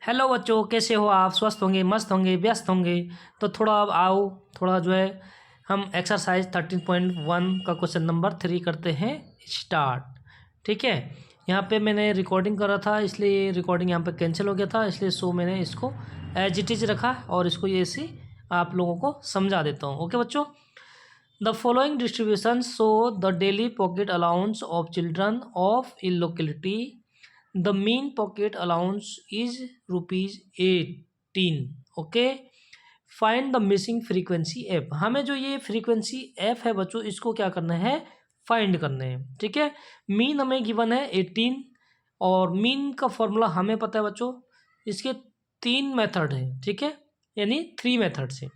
Hello बच्चों, कैसे हो आप? स्वस्थ होंगे, मस्त होंगे, व्यस्त होंगे। तो थोड़ा अब आओ, थोड़ा जो है हम एक्सरसाइज 13.1 का क्वेश्चन नंबर 3 करते हैं स्टार्ट। ठीक है, यहाँ पे मैंने रिकॉर्डिंग करा था, इसलिए रिकॉर्डिंग यहाँ पे कैंसिल हो गया था, इसलिए मैंने इसको एज इट इज़ रखा और इसको ये ऐसे आप लोगों को समझा देता हूँ। ओके बच्चों, the following distribution show the daily pocket allowance of children of in locality. The mean pocket allowance is ₹18. Okay, find the missing frequency F. हमें जो ये फ्रीक्वेंसी एफ है बच्चों, इसको क्या करना है? फाइंड करना है। ठीक है, मीन हमें गिवन है 18 और मीन का फॉर्मूला हमें पता है बच्चों। इसके 3 मेथड हैं, ठीक है, यानी 3 मेथड से।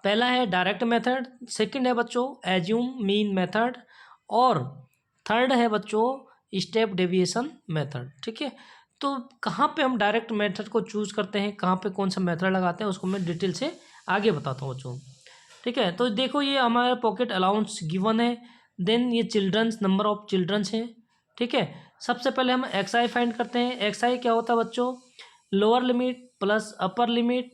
पहला है डायरेक्ट मेथड, सेकंड है बच्चों एज्यूम मीन मेथड, और थर्ड है बच्चों स्टेप डेविएशन मेथड। ठीक है, तो कहाँ पे हम डायरेक्ट मेथड को चूज़ करते हैं, कहाँ पे कौन सा मेथड लगाते हैं, उसको मैं डिटेल से आगे बताता हूँ बच्चों। ठीक है, तो देखो ये हमारे पॉकेट अलाउंस गिवन है, देन ये चिल्ड्रंस, नंबर ऑफ चिल्ड्रंस हैं। ठीक है, सबसे पहले हम एक्स आई फाइंड करते हैं। एक्स आई क्या होता है बच्चों? Lower limit plus upper limit.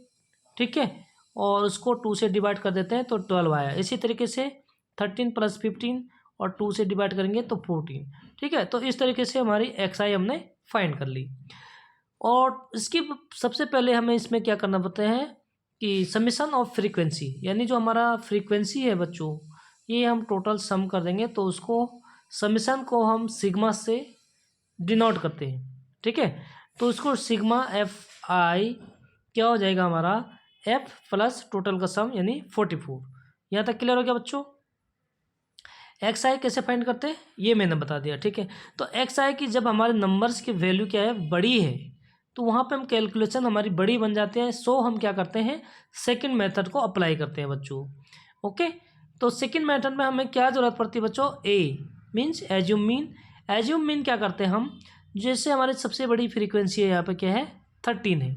ठीक है, और उसको 2 से डिवाइड कर देते हैं तो 12 आया। इसी तरीके से 13 प्लस 15 और 2 से डिवाइड करेंगे तो 14। ठीक है, तो इस तरीके से हमारी एक्स आई हमने फाइंड कर ली। और इसकी सबसे पहले हमें इसमें क्या करना पड़ता है कि समेशन ऑफ फ्रीक्वेंसी, यानी जो हमारा फ्रीक्वेंसी है बच्चों, ये हम टोटल सम कर देंगे तो उसको समेशन को हम सिग्मा से डिनोट करते हैं। ठीक है, तो उसको सिग्मा एफ आई क्या हो जाएगा हमारा? एफ प्लस टोटल का सम यानी 44। यहाँ तक क्लियर हो गया बच्चों? एक्स आई कैसे फाइंड करते हैं ये मैंने बता दिया। ठीक है, तो एक्स आई की जब हमारे नंबर्स की वैल्यू क्या है, बड़ी है, तो वहाँ पे हम कैलकुलेशन हमारी बड़ी बन जाती है। सो हम क्या करते हैं, सेकंड मेथड को अप्लाई करते हैं बच्चों। ओके, तो सेकंड मेथड में हमें क्या ज़रूरत पड़ती है बच्चों? A means assume mean. Assume mean क्या करते हैं हम, जैसे हमारी सबसे बड़ी फ्रीक्वेंसी है यहाँ पे क्या है, 13 है।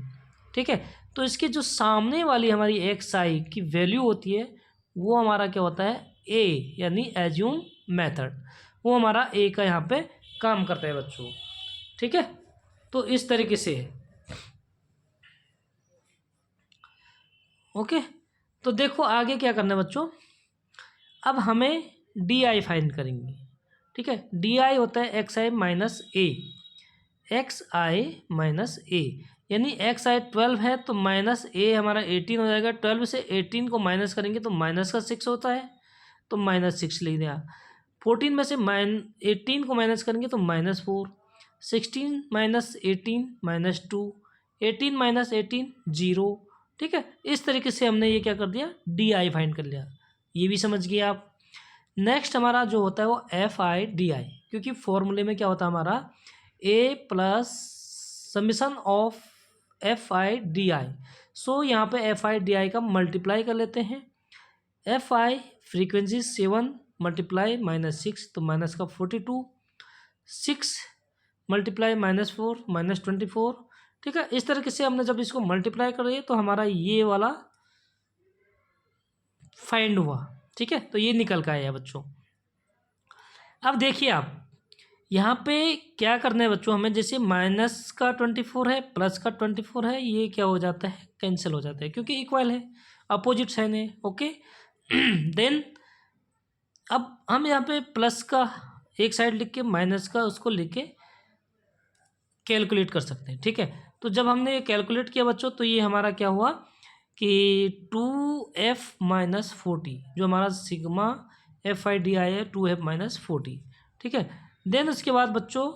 ठीक है, तो इसके जो सामने वाली हमारी एक्स आई की वैल्यू होती है वो हमारा क्या होता है? ए, यानी एज्यूम मेथड, वो हमारा ए का यहाँ पे काम करता है बच्चों। ठीक है, तो इस तरीके से है। ओके, तो देखो आगे क्या करना है बच्चों। अब हमें डी आई फाइंड करेंगे। ठीक है, डी आई होता है एक्स आई माइनस ए। एक्स आई माइनस ए यानी एक्स आई 12 है तो माइनस ए हमारा 18 हो जाएगा। 12 से 18 को माइनस करेंगे तो माइनस का 6 होता है, तो -6 लिख दिया। 14 में से 18 को माइनस करेंगे तो -4। 16 माइनस 18 -2। 18 माइनस 18 0। ठीक है, इस तरीके से हमने ये क्या कर दिया, डी आई फाइंड कर लिया। ये भी समझ गए आप। नेक्स्ट हमारा जो होता है वो एफ आई डी आई, क्योंकि फॉर्मूले में क्या होता है हमारा A plus summation of F I D I. So यहाँ पे एफ आई डी आई का मल्टीप्लाई कर लेते हैं। एफ आई फ्रीक्वेंसी 7 मल्टीप्लाई -6 तो माइनस का 42। 6 मल्टीप्लाई -4 -24। ठीक है, इस तरीके से हमने जब इसको मल्टीप्लाई करें तो हमारा ये वाला फाइंड हुआ। ठीक है, तो ये निकल का आया बच्चों। अब देखिए आप यहाँ पे क्या करना है बच्चों, हमें जैसे माइनस का 24 है प्लस का 24 है, ये क्या हो जाता है, कैंसिल हो जाता है, क्योंकि इक्वल है, अपोजिट साइन है। ओके देन अब हम यहाँ पे प्लस का एक साइड लिख के माइनस का उसको लिख के कैलकुलेट कर सकते हैं। ठीक है, तो जब हमने ये कैलकुलेट किया बच्चों तो ये हमारा क्या हुआ कि 2f माइनस 40, जो हमारा सिग्मा एफ आई डी आई है 2f माइनस 40। ठीक है, देन उसके बाद बच्चों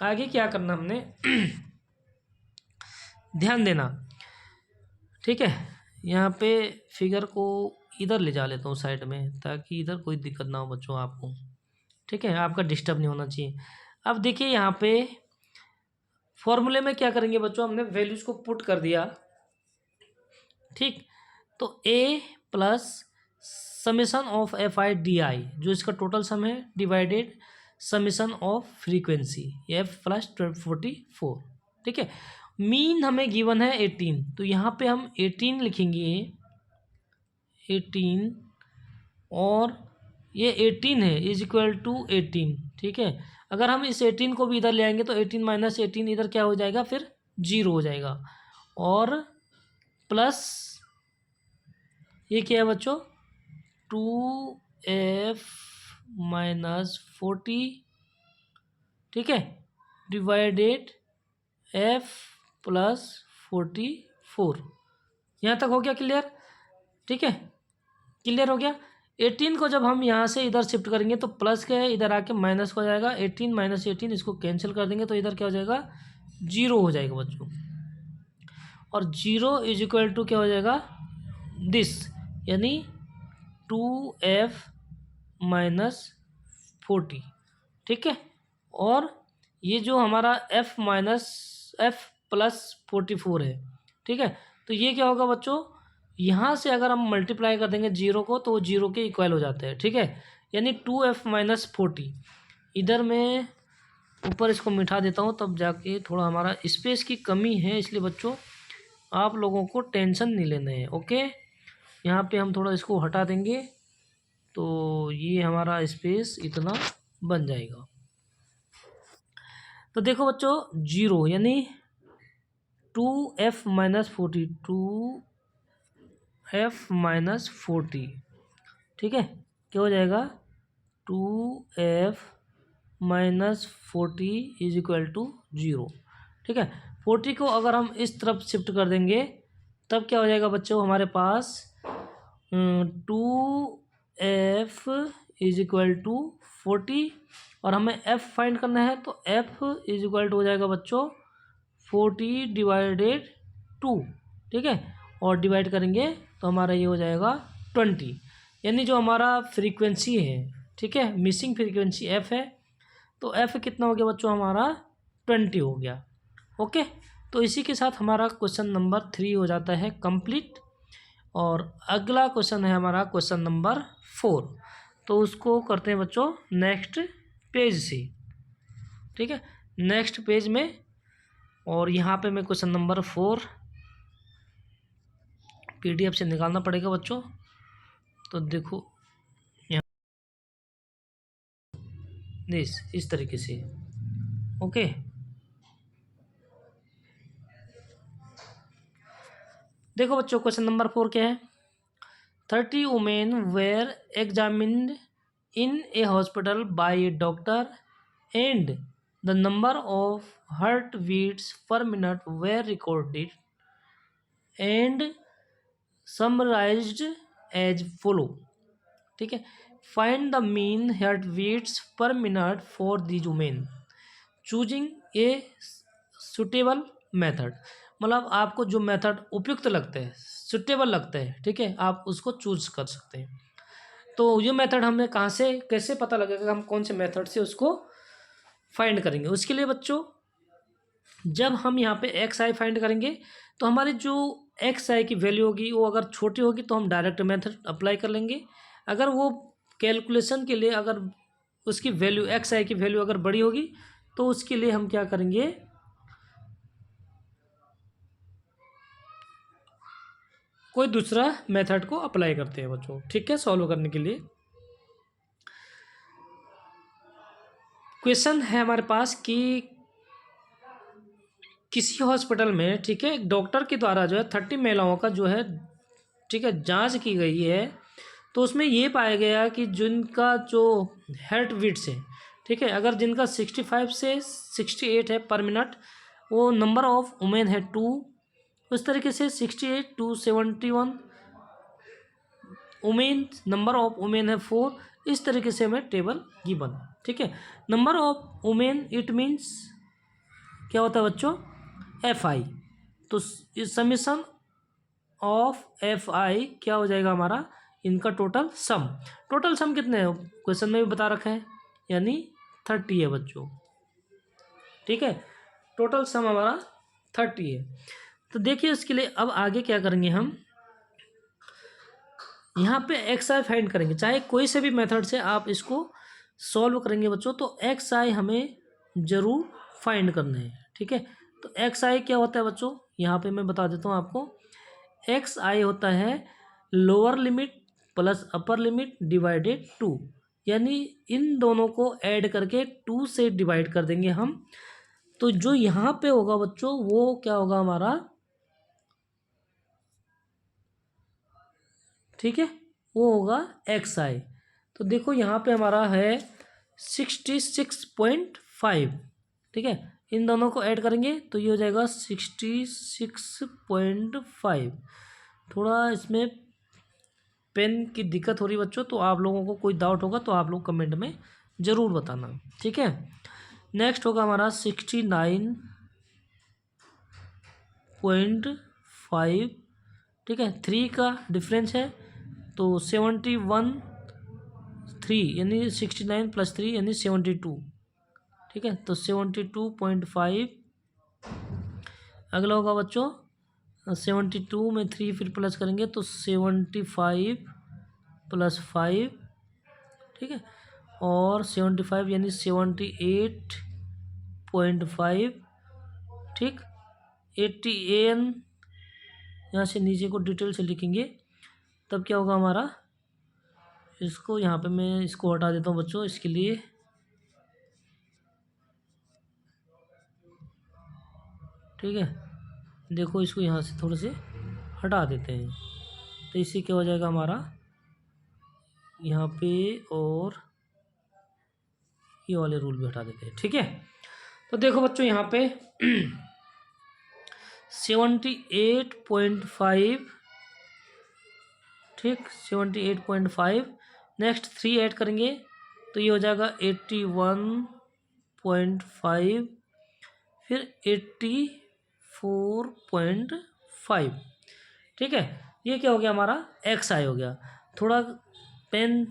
आगे क्या करना हमने ध्यान देना। ठीक है, यहाँ पे फिगर को इधर ले जा लेता हूँ साइड में, ताकि इधर कोई दिक्कत ना हो बच्चों आपको। ठीक है, आपका डिस्टर्ब नहीं होना चाहिए। अब देखिए यहाँ पे फॉर्मूले में क्या करेंगे बच्चों, हमने वैल्यूज़ को पुट कर दिया। ठीक, तो A plus summation of F I D I, जो इसका टोटल सम है, divided summation of frequency F plus 44। ठीक है, मीन हमें गिवन है 18, तो यहाँ पे हम 18 लिखेंगे। 18 और ये 18 है इज इक्वल टू 18। ठीक है, अगर हम इस 18 को भी इधर ले आएंगे तो 18 माइनस 18 इधर क्या हो जाएगा, फिर जीरो हो जाएगा। और प्लस ये क्या है बच्चों, 2f माइनस 40, ठीक है, डिवाइडेड f प्लस 44। यहाँ तक हो गया क्लियर? ठीक है, क्लियर हो गया। 18 को जब हम यहाँ से इधर शिफ्ट करेंगे तो प्लस क्या है, इधर आके माइनस हो जाएगा। 18 माइनस 18 इसको कैंसिल कर देंगे तो इधर क्या हो जाएगा, जीरो हो जाएगा बच्चों। और जीरो इज इक्वल टू क्या हो जाएगा, दिस, यानी 2f माइनस 40, ठीक है। और ये जो हमारा f माइनस f प्लस 44 है, ठीक है, तो ये क्या होगा बच्चों, यहाँ से अगर हम मल्टीप्लाई कर देंगे जीरो को तो वो जीरो के इक्वल हो जाते हैं, ठीक है। यानी 2f माइनस 40, इधर मैं ऊपर इसको मिटा देता हूँ तब जाके, थोड़ा हमारा स्पेस की कमी है इसलिए बच्चों आप लोगों को टेंशन नहीं लेना है, ओके। यहाँ पे हम थोड़ा इसको हटा देंगे तो ये हमारा स्पेस इतना बन जाएगा। तो देखो बच्चों, जीरो यानी 2f माइनस 40, 2f माइनस 40, ठीक है, क्या हो जाएगा, 2f minus 40 is equal to zero, ठीक है। 40 को अगर हम इस तरफ शिफ्ट कर देंगे तब क्या हो जाएगा बच्चों, हमारे पास 2f इज इक्वल टू 40, और हमें f फाइंड करना है तो f इज इक्वल टू हो जाएगा बच्चों 40 डिवाइडेड 2, ठीक है, और डिवाइड करेंगे तो हमारा ये हो जाएगा 20, यानी जो हमारा फ्रीक्वेंसी है, ठीक है, मिसिंग फ्रीक्वेंसी f है, तो f कितना हो गया बच्चों, हमारा 20 हो गया, ओके। तो इसी के साथ हमारा क्वेश्चन नंबर 3 हो जाता है कंप्लीट। और अगला क्वेश्चन है हमारा क्वेश्चन नंबर 4, तो उसको करते हैं बच्चों नेक्स्ट पेज से, ठीक है, नेक्स्ट पेज में। और यहाँ पे मैं क्वेश्चन नंबर 4 PDF से निकालना पड़ेगा बच्चों, तो देखो यहाँ इस तरीके से, ओके। देखो बच्चों क्वेश्चन नंबर 4 क्या है, 30 women were examined in a hospital by a doctor and the number of heart beats per minute were recorded and summarised as follow, ठीक है। Find the mean heart beats per minute for these women, choosing a suitable method, मतलब आपको जो method उपयुक्त लगता है, suitable लगता है, ठीक है, आप उसको चूज कर सकते हैं। तो ये मेथड हमें कहाँ से कैसे पता लगेगा, हम कौन से मेथड से उसको फाइंड करेंगे। उसके लिए बच्चों जब हम यहाँ पे एक्स आई फाइंड करेंगे तो हमारी जो एक्स आई की वैल्यू होगी वो अगर छोटी होगी तो हम डायरेक्ट मेथड अप्लाई कर लेंगे। अगर वो कैलकुलेशन के लिए अगर उसकी वैल्यू एक्स आई की वैल्यू अगर बड़ी होगी तो उसके लिए हम क्या करेंगे, कोई दूसरा मेथड को अप्लाई करते हैं बच्चों, ठीक है, सॉल्व करने के लिए। क्वेश्चन है हमारे पास कि किसी हॉस्पिटल में, ठीक है, एक डॉक्टर के द्वारा जो है 30 महिलाओं का जो है, ठीक है, जांच की गई है, तो उसमें ये पाया गया कि जिनका जो हार्ट बीट्स है, ठीक है, अगर जिनका 65 से 68 है पर मिनट, वो नंबर ऑफ वुमेन है 2, उस तरीके से 68 to 71 women, number of women है 4, इस तरीके से हमें टेबल गिवन, ठीक है। Number of women it means क्या होता है बच्चों, एफ आई, तो इस समीशन ऑफ एफ आई क्या हो जाएगा हमारा, इनका टोटल सम कितने हैं क्वेश्चन में भी बता रखा है, यानी 30 है बच्चों, ठीक है, टोटल सम हमारा 30 है। तो देखिए उसके लिए अब आगे क्या करेंगे, हम यहाँ पे एक्स आई फाइंड करेंगे, चाहे कोई से भी मेथड से आप इसको सॉल्व करेंगे बच्चों, तो एक्स आई हमें ज़रूर फाइंड करना है, ठीक है। तो एक्स आई क्या होता है बच्चों, यहाँ पे मैं बता देता हूँ आपको, एक्स आई होता है lower limit plus upper limit divided 2, यानी इन दोनों को ऐड करके 2 से डिवाइड कर देंगे हम, तो जो यहाँ पे होगा बच्चों वो क्या होगा हमारा, ठीक है, वो होगा एक्स आई। तो देखो यहाँ पे हमारा है 66.5, ठीक है, इन दोनों को ऐड करेंगे तो ये हो जाएगा 66.5। थोड़ा इसमें पेन की दिक्कत हो रही बच्चों, तो आप लोगों को कोई डाउट होगा तो आप लोग कमेंट में ज़रूर बताना, ठीक है। नेक्स्ट होगा हमारा 69.5, ठीक है, 3 का डिफरेंस है तो 71 यानी 69 + 3 यानी 72, ठीक है, तो 72.5। अगला होगा बच्चों 72 में 3 फिर प्लस करेंगे तो 75 + 5, ठीक है, और 75 यानी 78.5, ठीक। 80 यहाँ से नीचे को डिटेल से लिखेंगे तब क्या होगा हमारा, इसको यहाँ पे मैं इसको हटा देता हूँ बच्चों इसके लिए, ठीक है। देखो इसको यहाँ से थोड़े से हटा देते हैं तो इससे क्या हो जाएगा हमारा यहाँ पे, और ये वाले रूल भी हटा देते हैं, ठीक है। तो देखो बच्चों यहाँ पे 78.5, ठीक, 78.5। नेक्स्ट 3 ऐड करेंगे तो ये हो जाएगा 81.5, फिर 84.5, ठीक है। ये क्या हो गया हमारा एक्स आई हो गया। थोड़ा पेन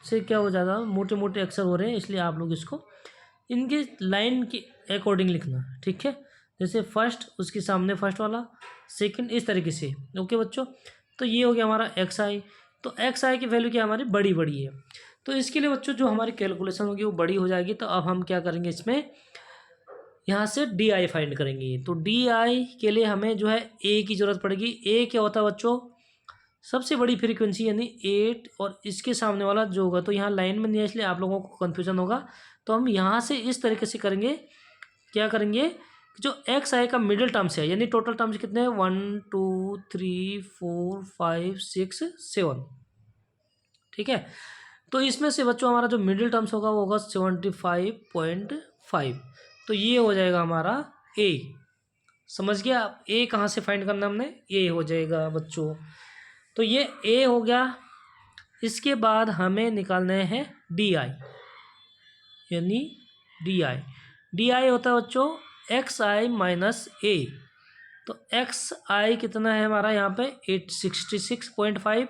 से क्या हो जाएगा, मोटे मोटे अक्षर हो रहे हैं इसलिए आप लोग इसको इनके लाइन के अकॉर्डिंग लिखना, ठीक है। जैसे फर्स्ट उसके सामने फर्स्ट वाला, सेकंड, इस तरीके से, ओके बच्चों। तो ये हो गया हमारा एक्स आई। तो एक्स आई की वैल्यू क्या हमारी बड़ी बड़ी है, तो इसके लिए बच्चों जो हमारी कैलकुलेशन होगी वो बड़ी हो जाएगी। तो अब हम क्या करेंगे, इसमें यहाँ से डी आई फाइंड करेंगे। तो डी आई के लिए हमें जो है ए की ज़रूरत पड़ेगी। ए क्या होता है बच्चों, सबसे बड़ी फ्रीक्वेंसी यानी 8, और इसके सामने वाला जो होगा, तो यहाँ लाइन में नहीं है इसलिए आप लोगों को कन्फ्यूजन होगा। तो हम यहाँ से इस तरीके से करेंगे, क्या करेंगे, जो एक्स आई का मिडिल टर्म्स है, यानी टोटल टर्म्स कितने हैं 1 2 3 4 5 6 7, ठीक है। तो इसमें से बच्चों हमारा जो मिडिल टर्म्स होगा वो होगा 75.5। तो ये हो जाएगा हमारा ए। समझ गया आप, ए कहाँ से फाइंड करना हमने, ए हो जाएगा बच्चों। तो ये ए हो गया। इसके बाद हमें निकालने हैं डी आई, यानी डी आई। डी आई होता है बच्चों एक्स आई माइनस ए। तो एक्स आई कितना है हमारा यहाँ पे 866.5,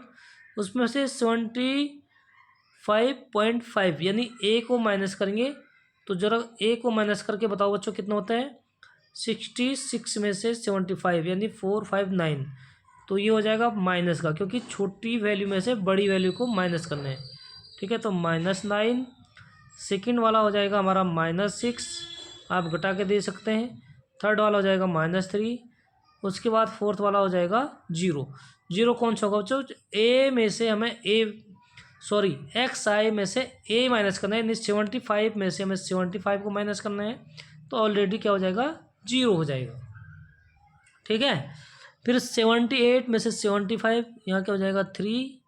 उसमें से 75.5 यानी ए को माइनस करेंगे। तो जरा ए को माइनस करके बताओ बच्चों कितना होता है, 66 में से 75 यानी 459। तो ये हो जाएगा माइनस का, क्योंकि छोटी वैल्यू में से बड़ी वैल्यू को माइनस करना है, ठीक है। तो -9। सेकंड वाला हो जाएगा हमारा -6, आप घटा के दे सकते हैं। थर्ड वाला हो जाएगा -3। उसके बाद फोर्थ वाला हो जाएगा 0। 0 कौन सा होगा बच्चों, ए में से हमें एक्स आई में से ए माइनस करना है, यानी 75 में से हमें 75 को माइनस करना है। तो ऑलरेडी क्या हो जाएगा 0 हो जाएगा, ठीक है। फिर 78 में से 75, यहाँ क्या हो जाएगा 3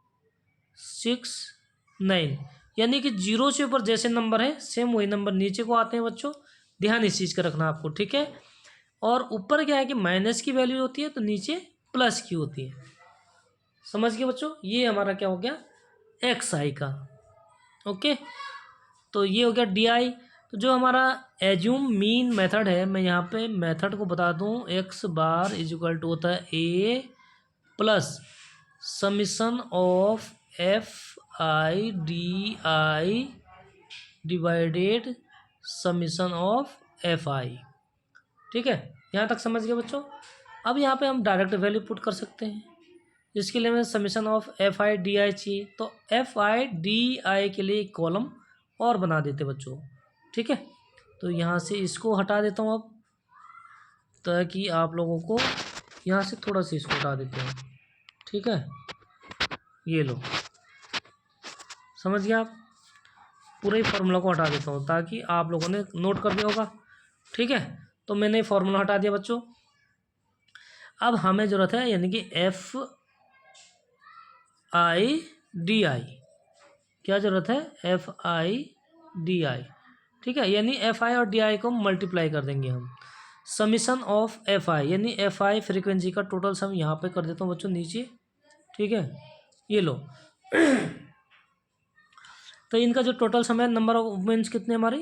6 9, यानी कि 0 से ऊपर जैसे नंबर है सेम वही नंबर नीचे को आते हैं बच्चों। ध्यान इस चीज़ का रखना आपको, ठीक है। और ऊपर क्या है कि माइनस की वैल्यू होती है तो नीचे प्लस की होती है। समझ गए बच्चों, ये हमारा क्या हो गया एक्स आई का, ओके। तो ये हो गया डी आई। तो जो हमारा एज्यूम मीन मेथड है, मैं यहाँ पे मेथड को बता दूँ, X bar is equal to होता है A plus summation of F I D I divided summation of F I, ठीक है। यहाँ तक समझ गए बच्चों। अब यहाँ पे हम डायरेक्ट वैल्यू पुट कर सकते हैं, जिसके लिए हमें summation of F I D आई चाहिए। तो एफ आई डी आई के लिए एक कॉलम और बना देते बच्चों, ठीक है। तो यहाँ से इसको हटा देता हूँ अब, ताकि आप लोगों को यहाँ से थोड़ा सा इसको हटा देते हैं, ठीक है। ये लो, समझ गया आप, पूरे ही फार्मूला को हटा देता हूँ ताकि आप लोगों ने नोट कर दिया होगा, ठीक है, तो मैंने फॉर्मूला हटा दिया बच्चों। अब हमें ज़रूरत है यानी कि FIDI, क्या ज़रूरत है, FIDI, ठीक है, यानी FI और DI को मल्टीप्लाई कर देंगे हम। समीशन ऑफ FI यानी FI फ्रीक्वेंसी का टोटल सम यहाँ पे कर देता हूँ बच्चों नीचे, ठीक है, ये लो। तो इनका जो टोटल सम है, नंबर ऑफ वुमेन्स कितने हमारी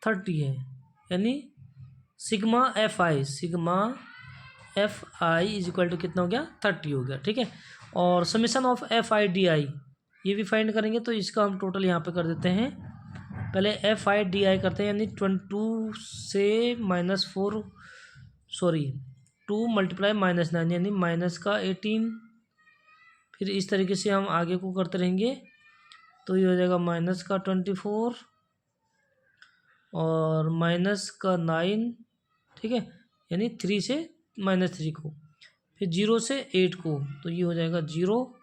30 है, यानी sigma FI is equal to कितना हो गया 30 हो गया, ठीक है। और समीशन ऑफ FIDI ये भी फाइंड करेंगे, तो इसका हम टोटल यहाँ पे कर देते हैं। पहले FIDI करते हैं, यानी 22 से -4 सॉरी 2 × -9 यानी माइनस का 18। फिर इस तरीके से हम आगे को करते रहेंगे, तो ये हो जाएगा माइनस का 24 और माइनस का 9, ठीक है, यानी 3 से -3 को, फिर 0 से 8 को, तो ये हो जाएगा 0।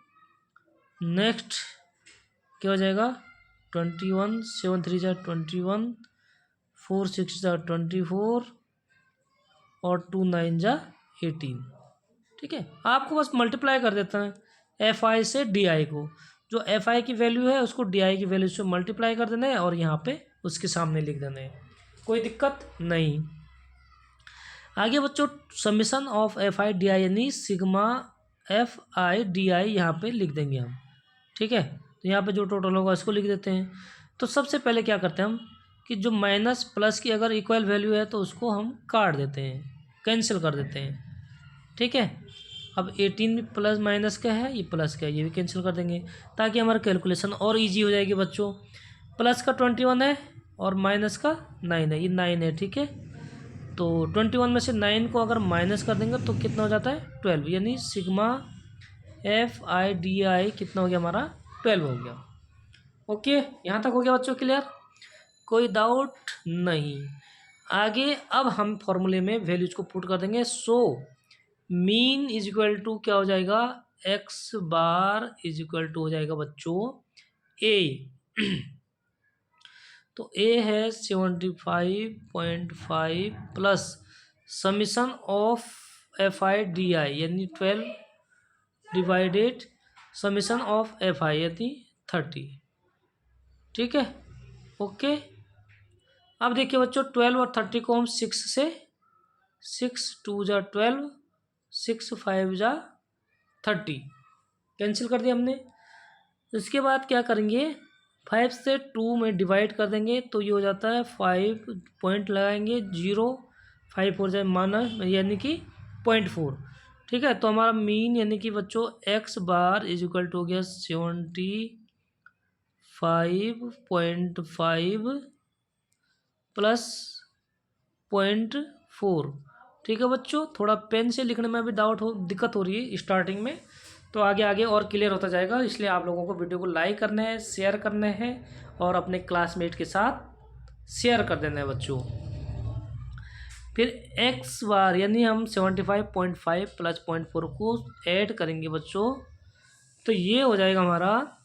नेक्स्ट क्या हो जाएगा 21, 7 3 जा 21, 4 6 जा 24 और 2 9 जा 18, ठीक है। आपको बस मल्टीप्लाई कर देता है FI से DI को, जो FI की वैल्यू है उसको DI की वैल्यू से मल्टीप्लाई कर देना है और यहाँ पे उसके सामने लिख देना है, कोई दिक्कत नहीं। आगे बच्चों समीशन ऑफ FIDI यानी सिग्मा FIDI यहाँ पे लिख देंगे हम, ठीक है। तो यहाँ पे जो टोटल होगा इसको लिख देते हैं। तो सबसे पहले क्या करते हैं हम कि जो माइनस प्लस की अगर इक्वल वैल्यू है तो उसको हम काट देते हैं, कैंसिल कर देते हैं, ठीक है। अब 18 भी प्लस माइनस का है, ये प्लस का है, ये भी कैंसिल कर देंगे ताकि हमारा कैलकुलेशन और इजी हो जाएगी बच्चों। प्लस का 21 है और माइनस का 9 है, ये 9 है, ठीक है। तो 21 में से 9 को अगर माइनस कर देंगे तो कितना हो जाता है 12, यानी सिग्मा FIDI कितना हो गया हमारा 12 हो गया। ओके, यहाँ तक हो गया बच्चों क्लियर, कोई डाउट नहीं। आगे अब हम फॉर्मूले में वैल्यूज को पुट कर देंगे। So mean is equal to क्या हो जाएगा x bar is equal to हो जाएगा बच्चों A। तो A है 75.5 प्लस समीशन ऑफ FIDI यानी 12 डिवाइडेड समीशन ऑफ FI यानी 30, ठीक है। ओके, अब देखिए बच्चों 12 और 30 को हम 6 से 6 2 जा 12 6 5 जा 30 कैंसिल कर दिया हमने। इसके बाद क्या करेंगे 5 से 2 में डिवाइड कर देंगे, तो ये हो जाता है 5 पॉइंट लगाएंगे 0 5 हो जाए माइनस यानी कि 0.4, ठीक है। तो हमारा मीन यानी कि बच्चों x bar is equal to हो गया 75.5 प्लस 0.4, ठीक है बच्चों। थोड़ा पेन से लिखने में भी दिक्कत हो रही है स्टार्टिंग में, तो आगे आगे और क्लियर होता जाएगा, इसलिए आप लोगों को वीडियो को लाइक करना है, शेयर करना है और अपने क्लासमेट के साथ शेयर कर देना है बच्चों। फिर x बार यानी हम 75.5 प्लस 0.4 को ऐड करेंगे बच्चों, तो ये हो जाएगा हमारा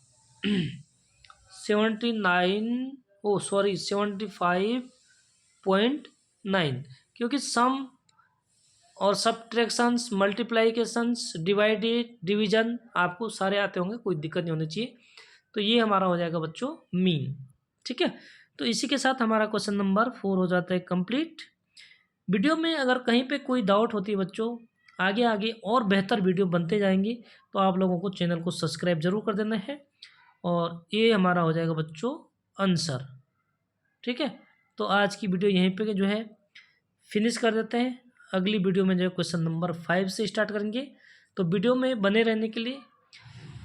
75.9, क्योंकि सम और सब्ट्रैक्शंस मल्टीप्लिकेशंस डिवाइडेड डिवीजन आपको सारे आते होंगे, कोई दिक्कत नहीं होनी चाहिए। तो ये हमारा हो जाएगा बच्चों मीन, ठीक है। तो इसी के साथ हमारा क्वेश्चन नंबर 4 हो जाता है कंप्लीट। वीडियो में अगर कहीं पे कोई डाउट होती है बच्चों, आगे आगे और बेहतर वीडियो बनते जाएंगे, तो आप लोगों को चैनल को सब्सक्राइब जरूर कर देना है। और ये हमारा हो जाएगा बच्चों आंसर, ठीक है। तो आज की वीडियो यहीं पे जो है फिनिश कर देते हैं। अगली वीडियो में जो है क्वेश्चन नंबर 5 से स्टार्ट करेंगे। तो वीडियो में बने रहने के लिए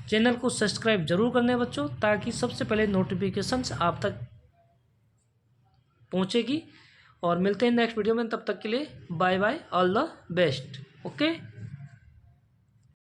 चैनल को सब्सक्राइब जरूर करना है बच्चों, ताकि सबसे पहले नोटिफिकेशंस आप तक पहुंचेगी। और मिलते हैं नेक्स्ट वीडियो में, तब तक के लिए bye bye, all the best. Okay.